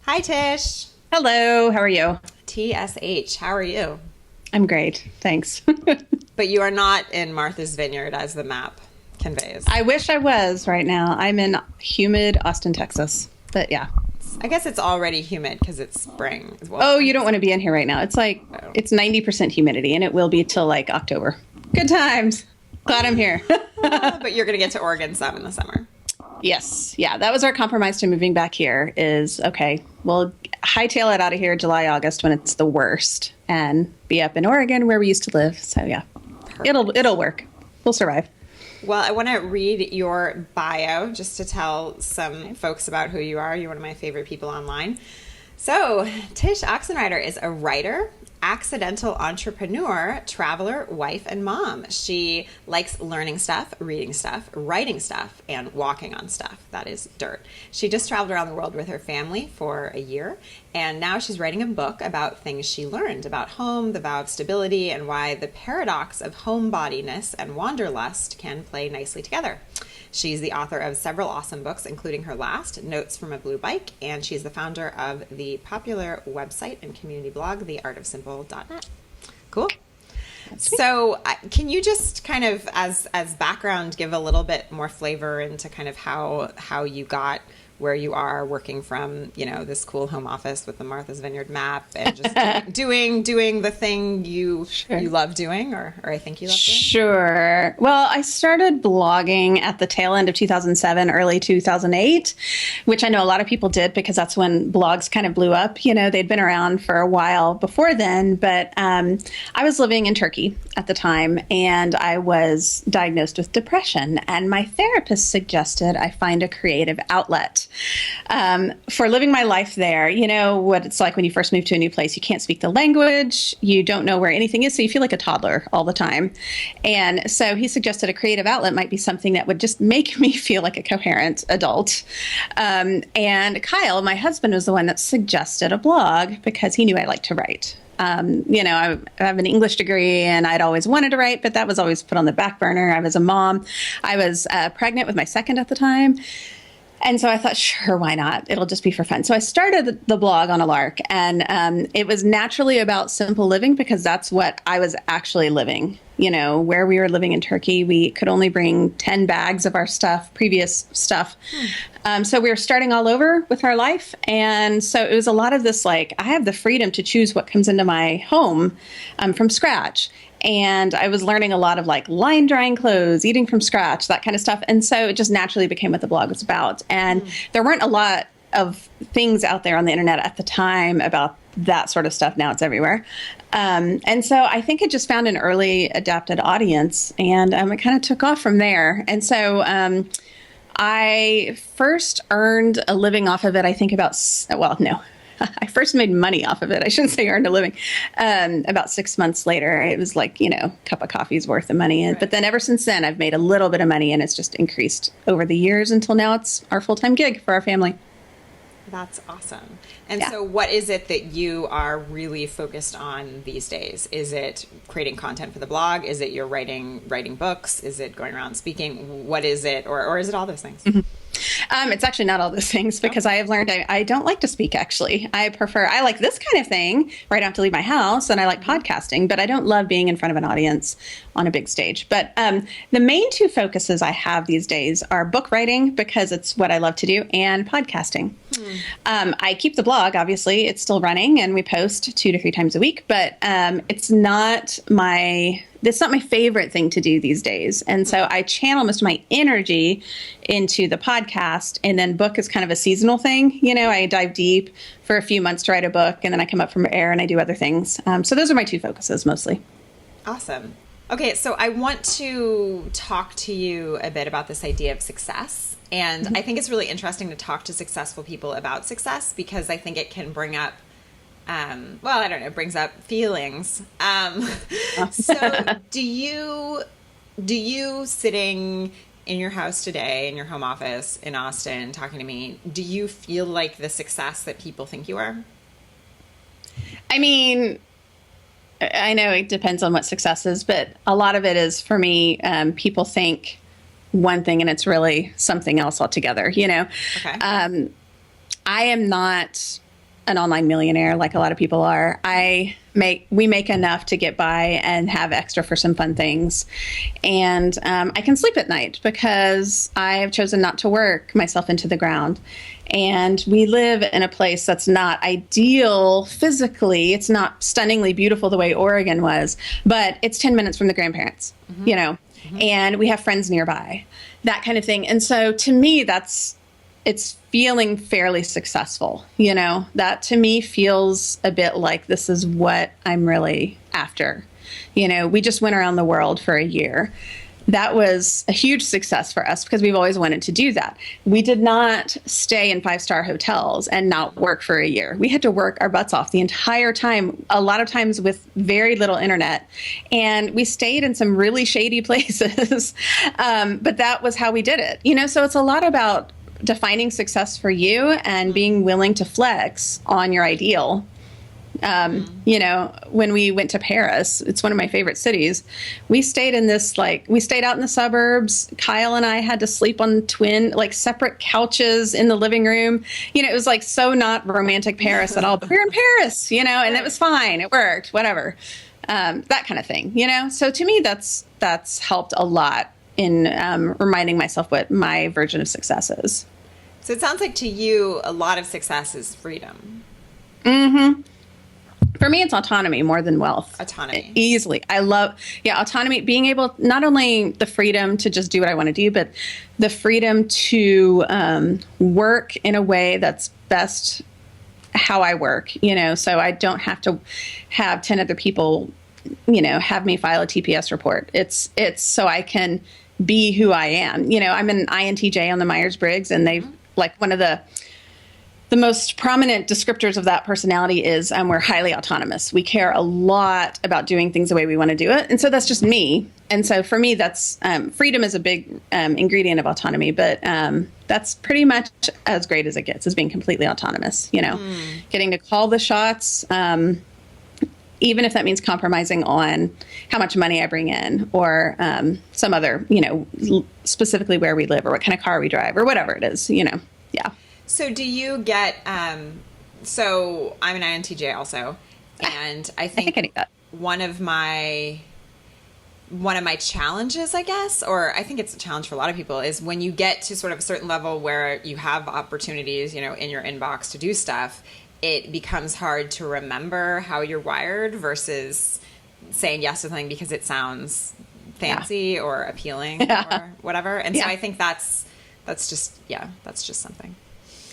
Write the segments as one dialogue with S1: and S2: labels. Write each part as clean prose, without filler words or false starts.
S1: Hi, Tish.
S2: Hello, how are you?
S1: TSH, how are you?
S2: I'm great, thanks.
S1: But you are not in Martha's Vineyard as the map conveys.
S2: I wish I was right now. I'm in humid Austin, Texas. But yeah.
S1: I guess it's already humid because it's spring as well.
S2: Oh, you don't want to be in here right now.
S1: Oh.
S2: It's 90% humidity and it will be till like October. Good times. Glad I'm here.
S1: But you're going to get to Oregon some in the summer.
S2: Yes. Yeah, that was our compromise to moving back here is okay, we'll hightail it out of here July, August when it's the worst and be up in Oregon where we used to live. So yeah.
S1: Perfect.
S2: It'll work. We'll survive.
S1: Well, I want to read your bio just to tell some folks about who you are. You're one of my favorite people online. So, Tsh Oxenreider is a writer, accidental entrepreneur, traveler, wife, and mom. She likes learning stuff, reading stuff, writing stuff, and walking on stuff. That is dirt. She just traveled around the world with her family for a year, and now she's writing a book about things she learned about home, the vow of stability, and why the paradox of homebodiness and wanderlust can play nicely together. She's the author of several awesome books, including her last, Notes from a Blue Bike, and she's the founder of the popular website and community blog, theartofsimple.net. Cool. So can you just kind of, as background, give a little bit more flavor into kind of how you got where you are working from, this cool home office with the Martha's Vineyard map and just doing the thing you love doing, or I think you love doing?
S2: Sure. Well, I started blogging at the tail end of 2007, early 2008, which I know a lot of people did because that's when blogs kind of blew up. They'd been around for a while before then, but I was living in Turkey at the time and I was diagnosed with depression, and my therapist suggested I find a creative outlet. For living my life there. You know what it's like when you first move to a new place. You can't speak the language. You don't know where anything is. So you feel like a toddler all the time. And so he suggested a creative outlet might be something that would just make me feel like a coherent adult. And Kyle, my husband, was the one that suggested a blog because he knew I liked to write. I have an English degree and I'd always wanted to write, but that was always put on the back burner. I was a mom. I was pregnant with my second at the time. And so I thought, sure, why not? It'll just be for fun. So I started the blog on a lark, and it was naturally about simple living because that's what I was actually living. Where we were living in Turkey, we could only bring 10 bags of our stuff, previous stuff. So we were starting all over with our life. And so it was a lot of this, I have the freedom to choose what comes into my home from scratch. And I was learning a lot of line drying clothes, eating from scratch, that kind of stuff. And so it just naturally became what the blog was about. And there weren't a lot of things out there on the internet at the time about that sort of stuff. Now it's everywhere. And so I think it just found an early adapted audience, and it kind of took off from there. And so I first earned a living off of it, I think I first made money off of it. I shouldn't say earned a living. About 6 months later, it was cup of coffee's worth of money. Right. But then ever since then, I've made a little bit of money, and it's just increased over the years until now it's our full-time gig for our family.
S1: That's awesome. And so what is it that you are really focused on these days? Is it creating content for the blog? Is it you're writing books? Is it going around speaking? What is it? Or is it all those things? Mm-hmm.
S2: It's actually not all those things because I have learned I don't like to speak, actually. I like this kind of thing where I don't have to leave my house, and I like podcasting, but I don't love being in front of an audience on a big stage. But the main two focuses I have these days are book writing, because it's what I love to do, and podcasting. I keep the blog, obviously. It's still running, and we post 2 to 3 times a week, but it's not my favorite thing to do these days. And so I channel most of my energy into the podcast, and then book is kind of a seasonal thing. I dive deep for a few months to write a book, and then I come up from air and I do other things. So those are my 2 focuses mostly.
S1: Awesome. Okay, so I want to talk to you a bit about this idea of success. And I think it's really interesting to talk to successful people about success because I think it can bring up it brings up feelings. So do you sitting in your house today, in your home office in Austin, talking to me, do you feel like the success that people think you are?
S2: I mean, I know it depends on what success is, but a lot of it is, for me, people think one thing and it's really something else altogether, Okay. I am not an online millionaire like a lot of people are. We make enough to get by and have extra for some fun things. And I can sleep at night because I have chosen not to work myself into the ground. And we live in a place that's not ideal physically. It's not stunningly beautiful the way Oregon was, but it's 10 minutes from the grandparents, and we have friends nearby, that kind of thing. And so to me, it's feeling fairly successful. That to me feels a bit like this is what I'm really after. We just went around the world for a year. That was a huge success for us because we've always wanted to do that. We did not stay in 5-star hotels and not work for a year. We had to work our butts off the entire time, a lot of times with very little internet. And we stayed in some really shady places. But that was how we did it. So it's a lot about defining success for you and being willing to flex on your ideal. When we went to Paris, it's one of my favorite cities. We stayed out in the suburbs. Kyle and I had to sleep on separate couches in the living room. It was so not romantic Paris at all, but we were in Paris, and it was fine. It worked, whatever. That kind of thing, So to me, that's helped a lot in reminding myself what my version of success is.
S1: So it sounds like to you, a lot of success is freedom.
S2: Mm-hmm. For me, it's autonomy more than wealth.
S1: Autonomy.
S2: Easily. I love, autonomy, being able, not only the freedom to just do what I want to do, but the freedom to work in a way that's best how I work, so I don't have to have 10 other people, have me file a TPS report. It's so I can be who I am. I'm an INTJ on the Myers-Briggs, and they've one of the most prominent descriptors of that personality is we're highly autonomous. We care a lot about doing things the way we want to do it. And so that's just me. And so for me, that's freedom is a big ingredient of autonomy. But that's pretty much as great as it gets, is being completely autonomous, getting to call the shots, even if that means compromising on how much money I bring in or some other, specifically where we live or what kind of car we drive or whatever it is, Yeah.
S1: So do you get, so I'm an INTJ also, and I think
S2: I need that.
S1: one of my challenges, I guess, or I think it's a challenge for a lot of people, is when you get to sort of a certain level where you have opportunities, in your inbox to do stuff, it becomes hard to remember how you're wired versus saying yes to something because it sounds fancy or appealing or whatever. And so I think that's just something.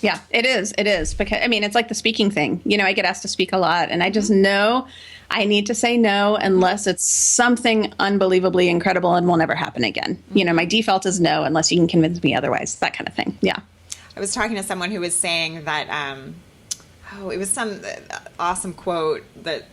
S2: Yeah, it is. It is. Because, it's like the speaking thing. I get asked to speak a lot, and I just know I need to say no unless it's something unbelievably incredible and will never happen again. My default is no unless you can convince me otherwise, that kind of thing. Yeah.
S1: I was talking to someone who was saying that, it was some awesome quote that,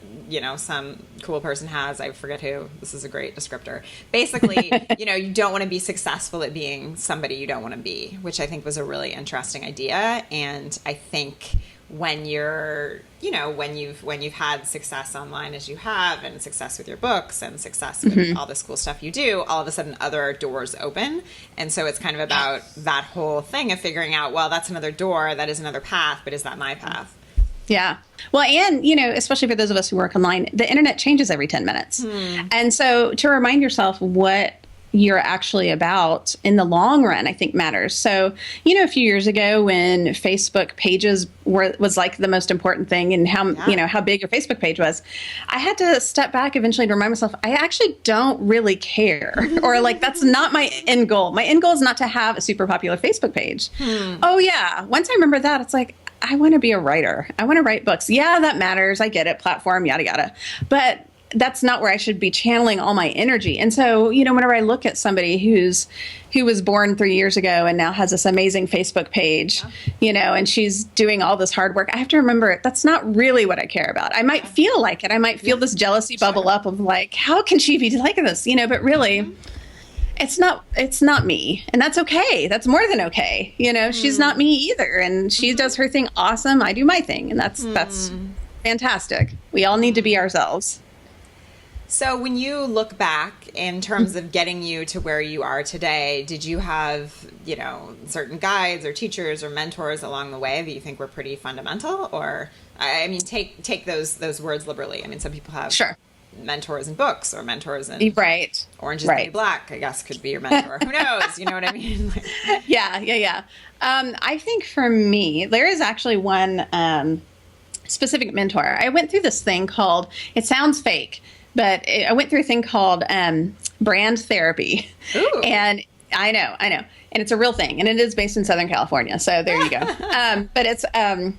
S1: some cool person has. I forget who. This is a great descriptor. Basically, you don't want to be successful at being somebody you don't want to be, which I think was a really interesting idea. And I think when you're, when you've had success online as you have, and success with your books and success with all this cool stuff you do, all of a sudden other doors open. And so it's kind of about that whole thing of figuring out, well, that's another door, that is another path, but is that my path?
S2: Yeah. Well, and, especially for those of us who work online, the internet changes every 10 minutes. And so to remind yourself what you're actually about in the long run, I think matters. So, a few years ago when Facebook pages was like the most important thing, and how big your Facebook page was, I had to step back eventually to remind myself, I actually don't really care, or that's not my end goal. My end goal is not to have a super popular Facebook page. Oh yeah. Once I remember that, it's like, I want to be a writer. I want to write books. Yeah, that matters. I get it. Platform, yada, yada. But that's not where I should be channeling all my energy. And so, whenever I look at somebody who was born 3 years ago and now has this amazing Facebook page, and she's doing all this hard work, I have to remember that's not really what I care about. I might feel like it. I might feel this jealousy bubble up of how can she be like this? But really, it's not me. And that's okay. That's more than okay. She's not me either. And she does her thing awesome. I do my thing. And that's fantastic. We all need to be ourselves.
S1: So when you look back in terms of getting you to where you are today, did you have, certain guides or teachers or mentors along the way that you think were pretty fundamental? Or, I mean, take those words liberally. I mean, some people have mentors in books or mentors in Orange is the New Black, I guess, could be your mentor. Who knows? You know what I mean?
S2: Yeah. I think for me, there is actually one specific mentor. I went through this thing called, it sounds fake, but I went through a thing called brand therapy.
S1: Ooh.
S2: And I know. And it's a real thing. And it is based in Southern California. So there you go. But it's a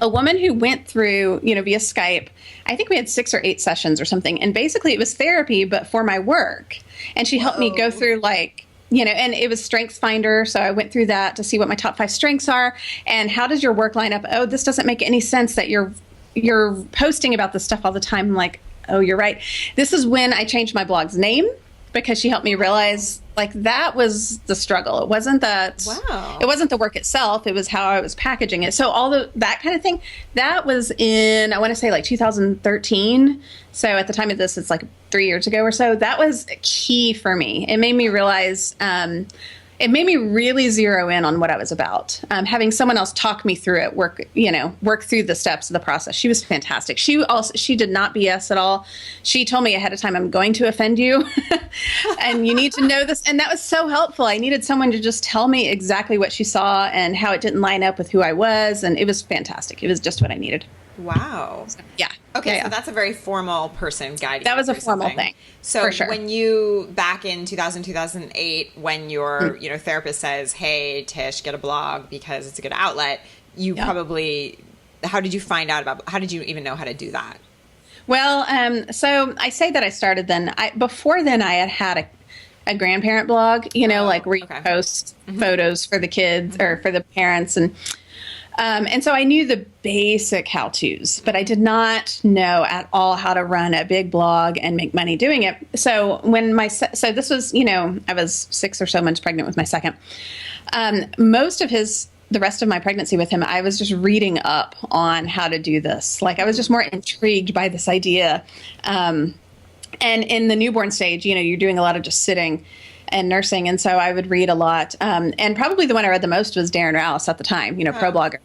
S2: woman who went through, via Skype. I think we had 6 or 8 sessions or something. And basically it was therapy, but for my work. And she helped me go through and it was Strengths Finder. So I went through that to see what my top 5 strengths are. And how does your work line up? Oh, this doesn't make any sense that you're posting about this stuff all the time. I'm like, oh, you're right. This is when I changed my blog's name, because she helped me realize that was the struggle. It wasn't it wasn't the work itself. It was how I was packaging it. So that kind of thing, that was in, I want to say 2013. So at the time of this, it's 3 years ago or so. That was key for me. It made me realize, it made me really zero in on what I was about. Having someone else talk me through it, work through the steps of the process. She was fantastic. She did not BS at all. She told me ahead of time, I'm going to offend you and you need to know this. And that was so helpful. I needed someone to just tell me exactly what she saw and how it didn't line up with who I was. And it was fantastic. It was just what I needed.
S1: Wow.
S2: So, yeah.
S1: Okay,
S2: yeah.
S1: So that's a very formal person guiding.
S2: That was a formal thing.
S1: So
S2: for sure.
S1: When you, back in 2008, when your therapist says, hey, Tish, get a blog because it's a good outlet, you probably, how did you even know how to do that?
S2: Well, so I say that I started then. Before then, I had a grandparent blog, where you post photos for the kids or for the parents. And so I knew the basic how-tos, but I did not know at all how to run a big blog and make money doing it. So so this was, I was 6 or so months pregnant with my second. The rest of my pregnancy with him, I was just reading up on how to do this. I was just more intrigued by this idea. And in the newborn stage, you're doing a lot of just sitting and nursing. And so I would read a lot. And probably the one I read the most was Darren Rouse at the time, pro blogger,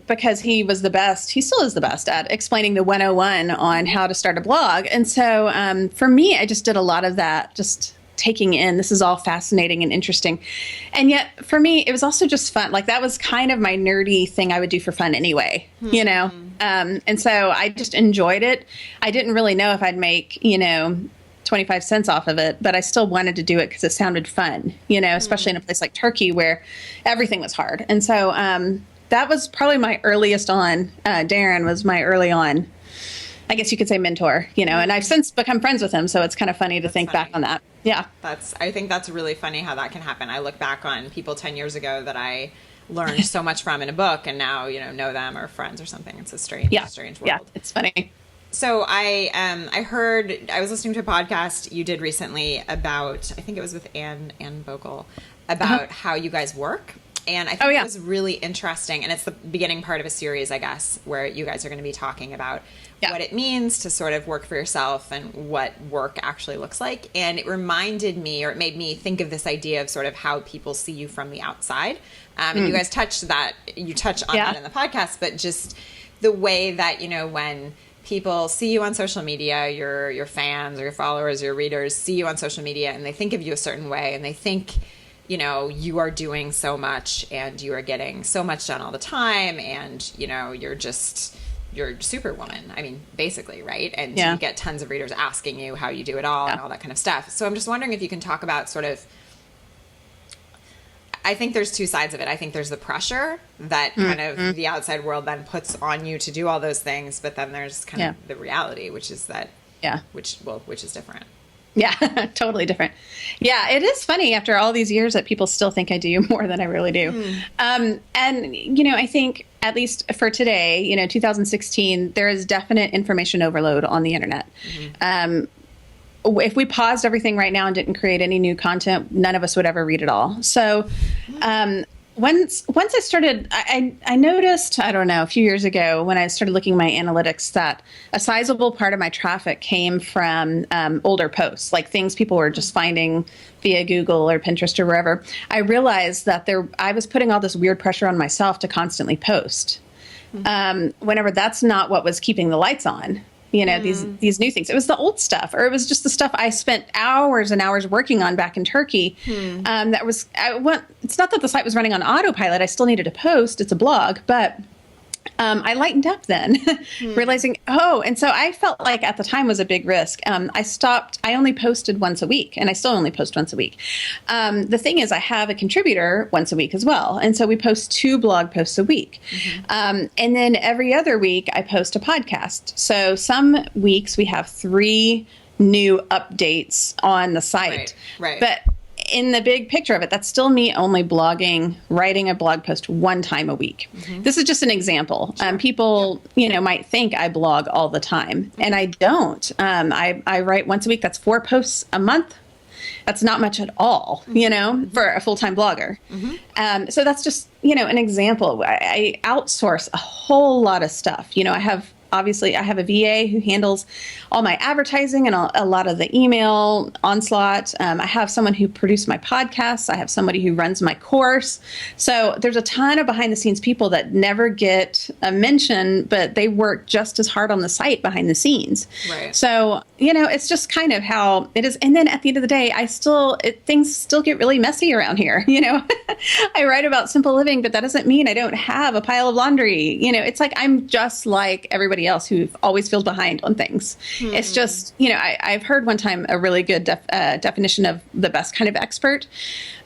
S2: because he was the best. He still is the best at explaining the 101 on how to start a blog. And so for me, I just did a lot of that, just taking in, this is all fascinating and interesting. And yet for me, it was also just fun. That was kind of my nerdy thing I would do for fun anyway, and so I just enjoyed it. I didn't really know if I'd make, 25 cents off of it, but I still wanted to do it because it sounded fun, especially in a place like Turkey where everything was hard. And so that was probably my earliest on. Darren was my early on, I guess you could say, mentor, and I've since become friends with him. So it's kind of funny to think back on that. Yeah.
S1: I think that's really funny how that can happen. I look back on people 10 years ago that I learned so much from in a book and now, know them or friends or something. It's a strange world.
S2: Yeah, it's funny.
S1: So I was listening to a podcast you did recently about, I think it was with Ann Vogel, about how you guys work. And I think it was really interesting. And it's the beginning part of a series, I guess, where you guys are going to be talking about what it means to sort of work for yourself and what work actually looks like. And it reminded me, or it made me think of this idea of sort of how people see you from the outside. And you guys touch on that in the podcast, but just the way that, when people see you on social media, your fans or your followers, your readers see you on social media and they think of you a certain way and they think, you are doing so much and you are getting so much done all the time and, you're superwoman. I mean, basically, right? And you get tons of readers asking you how you do it all and all that kind of stuff. So I'm just wondering if you can talk about sort of, I think there's two sides of it. I think there's the pressure that kind of the outside world then puts on you to do all those things, but then there's kind of the reality, which is that, which is different.
S2: Yeah, totally different. Yeah, it is funny after all these years that people still think I do more than I really do. And, I think at least for today, 2016, there is definite information overload on the internet. If we paused everything right now and didn't create any new content, none of us would ever read it all. So Once I started, I noticed, I don't know, a few years ago when I started looking at my analytics that a sizable part of my traffic came from older posts, like things people were just finding via Google or Pinterest or wherever. I realized that I was putting all this weird pressure on myself to constantly post. Whenever that's not what was keeping the lights on. These new things. It was the old stuff, or it was just the stuff I spent hours and hours working on back in Turkey. It's not that the site was running on autopilot. I still needed to post. It's a blog, but I lightened up then, realizing, and so I felt like at the time was a big risk. I only posted once a week, and I still only post once a week. The thing is, I have a contributor once a week as well. And so we post 2 blog posts a week. And then every other week, I post a podcast. So some weeks we have 3 new updates on the site.
S1: Right.
S2: But in the big picture of it, that's still me only blogging, writing a blog post 1 time a week. This is just an example. Sure. People, might think I blog all the time, and I don't. I write once a week. That's 4 posts a month. That's not much at all, for a full-time blogger. So that's just, an example. I outsource a whole lot of stuff. Obviously, I have a VA who handles all my advertising and a lot of the email onslaught. I have someone who produced my podcasts. I have somebody who runs my course. So there's a ton of behind the scenes people that never get a mention, but they work just as hard on the site behind the scenes.
S1: Right.
S2: So, it's just kind of how it is. And then at the end of the day, things still get really messy around here. I write about simple living, but that doesn't mean I don't have a pile of laundry. It's like I'm just like everybody else who always feels behind on things. It's just, I've heard one time a really good definition of the best kind of expert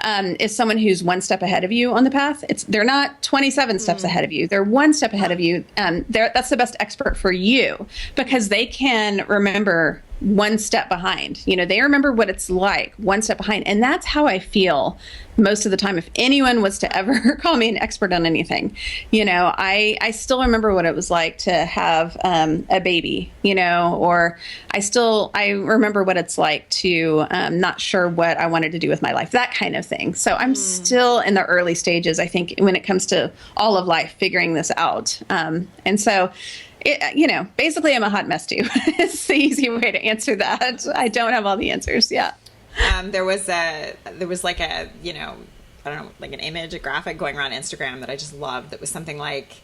S2: is someone who's 1 step ahead of you on the path. They're not 27 steps ahead of you. They're 1 step ahead of you. That's the best expert for you because they can remember 1 step behind. They remember what it's like 1 step behind. And that's how I feel most of the time. If anyone was to ever call me an expert on anything, I still remember what it was like to have a baby, or I remember what it's like to not sure what I wanted to do with my life, that kind of thing. So I'm still in the early stages, I think, when it comes to all of life, figuring this out. And so basically I'm a hot mess too. It's the easy way to answer that. I don't have all the answers. Yeah.
S1: There was like a, I don't know, like an image, a graphic going around Instagram that I just loved. That was something like,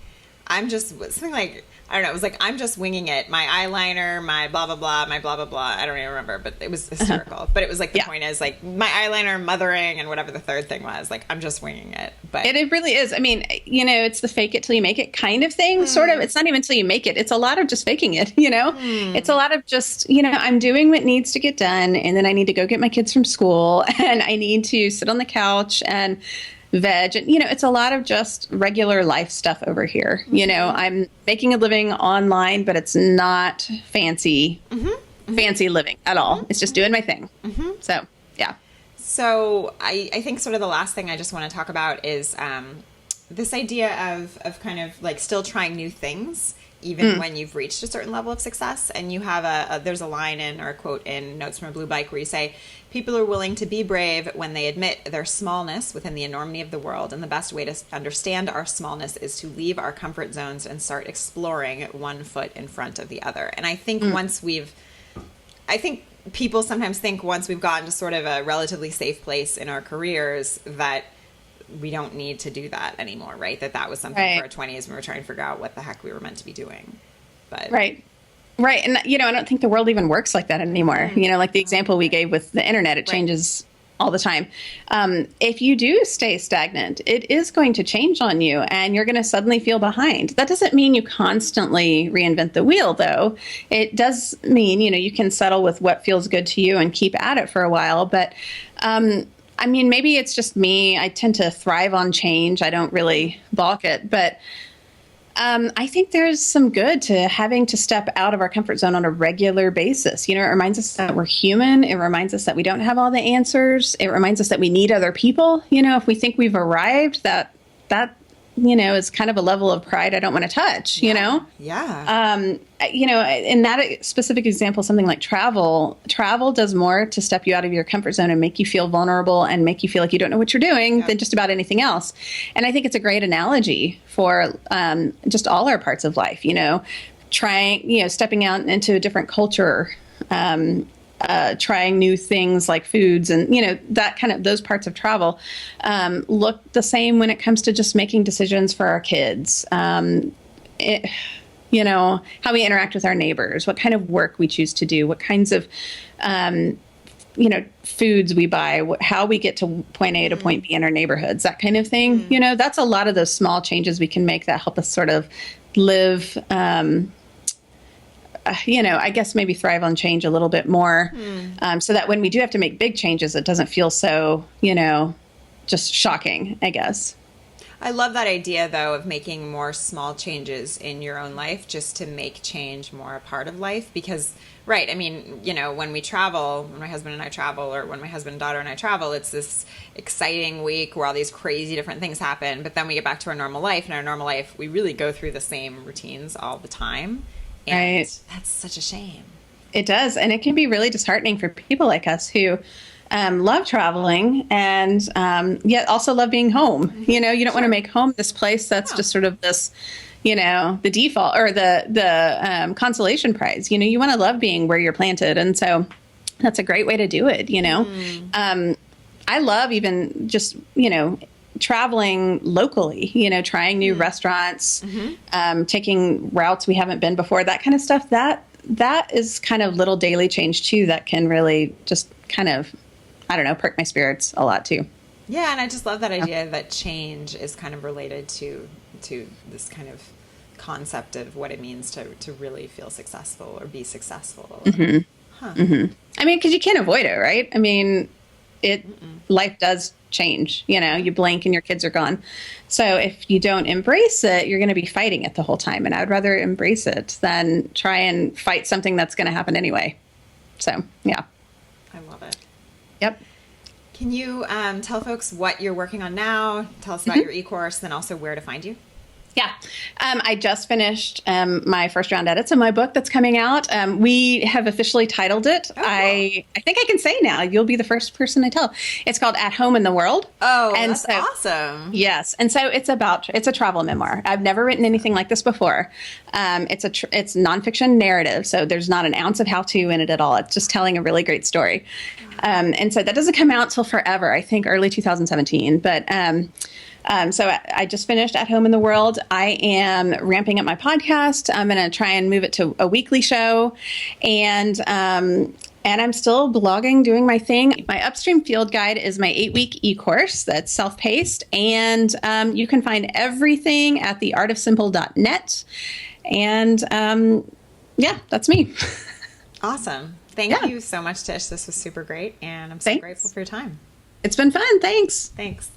S1: I don't know, it was like, I'm just winging it. My eyeliner, my blah, blah, blah, my blah, blah, blah. I don't even remember, but it was hysterical. But it was like, the point is like my eyeliner, mothering, and whatever the third thing was, like, I'm just winging it. But
S2: it really is. I mean, it's the fake it till you make it kind of thing, sort of. It's not even till you make it. It's a lot of just faking it, It's a lot of just, I'm doing what needs to get done. And then I need to go get my kids from school and I need to sit on the couch and veg. And, it's a lot of just regular life stuff over here. I'm making a living online, but it's not fancy living at all. It's just doing my thing. So, yeah.
S1: So I think sort of the last thing I just want to talk about is this idea of kind of like still trying new things, even when you've reached a certain level of success. And you have there's a line or a quote in Notes from a Blue Bike where you say, people are willing to be brave when they admit their smallness within the enormity of the world. And the best way to understand our smallness is to leave our comfort zones and start exploring 1 foot in front of the other. And I think people sometimes think once we've gotten to sort of a relatively safe place in our careers that we don't need to do that anymore, right? That was something for our 20s when we were trying to figure out what the heck we were meant to be doing. But
S2: Right. And, I don't think the world even works like that anymore. Like the example we gave with the internet, it changes all the time. If you do stay stagnant, it is going to change on you and you're going to suddenly feel behind. That doesn't mean you constantly reinvent the wheel, though. It does mean, you can settle with what feels good to you and keep at it for a while. But, maybe it's just me. I tend to thrive on change. I don't really balk it. But I think there's some good to having to step out of our comfort zone on a regular basis. It reminds us that we're human. It reminds us that we don't have all the answers. It reminds us that we need other people. If we think we've arrived, that is kind of a level of pride I don't want to touch,
S1: Yeah.
S2: In that specific example, something like travel does more to step you out of your comfort zone and make you feel vulnerable and make you feel like you don't know what you're doing than just about anything else. And I think it's a great analogy for just all our parts of life, trying, stepping out into a different culture, trying new things like foods and, that kind of those parts of travel look the same when it comes to just making decisions for our kids. How we interact with our neighbors, what kind of work we choose to do, what kinds of, foods we buy, how we get to point A to point B in our neighborhoods, that kind of thing. That's a lot of those small changes we can make that help us sort of live, I guess maybe thrive on change a little bit more, so that when we do have to make big changes, it doesn't feel so, just shocking, I guess.
S1: I love that idea, though, of making more small changes in your own life just to make change more a part of life. Because, right, I mean, when we travel, when my husband and I travel, or when my husband and daughter and I travel, it's this exciting week where all these crazy different things happen. But then we get back to our normal life. And our normal life, we really go through the same routines all the time. And that's such a shame.
S2: It does. And it can be really disheartening for people like us who love traveling and yet also love being home. You don't want to make home this place that's just sort of this, the default or the consolation prize. You want to love being where you're planted. And so that's a great way to do it, I love even just, traveling locally, trying new restaurants, taking routes we haven't been before, that kind of stuff. That is kind of little daily change too, that can really just kind of, perk my spirits a lot too.
S1: Yeah. And I just love that idea that change is kind of related to this kind of concept of what it means to really feel successful or be successful.
S2: I mean, because you can't avoid it, right? I mean, life does change, you blink and your kids are gone. So if you don't embrace it, you're going to be fighting it the whole time. And I would rather embrace it than try and fight something that's going to happen anyway. So, yeah.
S1: I love it.
S2: Yep.
S1: Can you tell folks what you're working on now? Tell us about your e-course, then also where to find you.
S2: Yeah. I just finished my first round edits of my book that's coming out. We have officially titled it. Oh, cool. I think I can say now, you'll be the first person I tell. It's called At Home in the World.
S1: Oh, and that's awesome.
S2: Yes. And so it's a travel memoir. I've never written anything like this before. It's nonfiction narrative. So there's not an ounce of how-to in it at all. It's just telling a really great story. And so that doesn't come out till forever, I think early 2017. But so I just finished At Home in the World. I am ramping up my podcast. I'm going to try and move it to a weekly show. And I'm still blogging, doing my thing. My Upstream Field Guide is my 8-week e-course that's self-paced. And you can find everything at theartofsimple.net. And that's me.
S1: Awesome. Thank you so much, Tish. This was super great. And I'm so grateful for your time.
S2: It's been fun. Thanks.
S1: Thanks.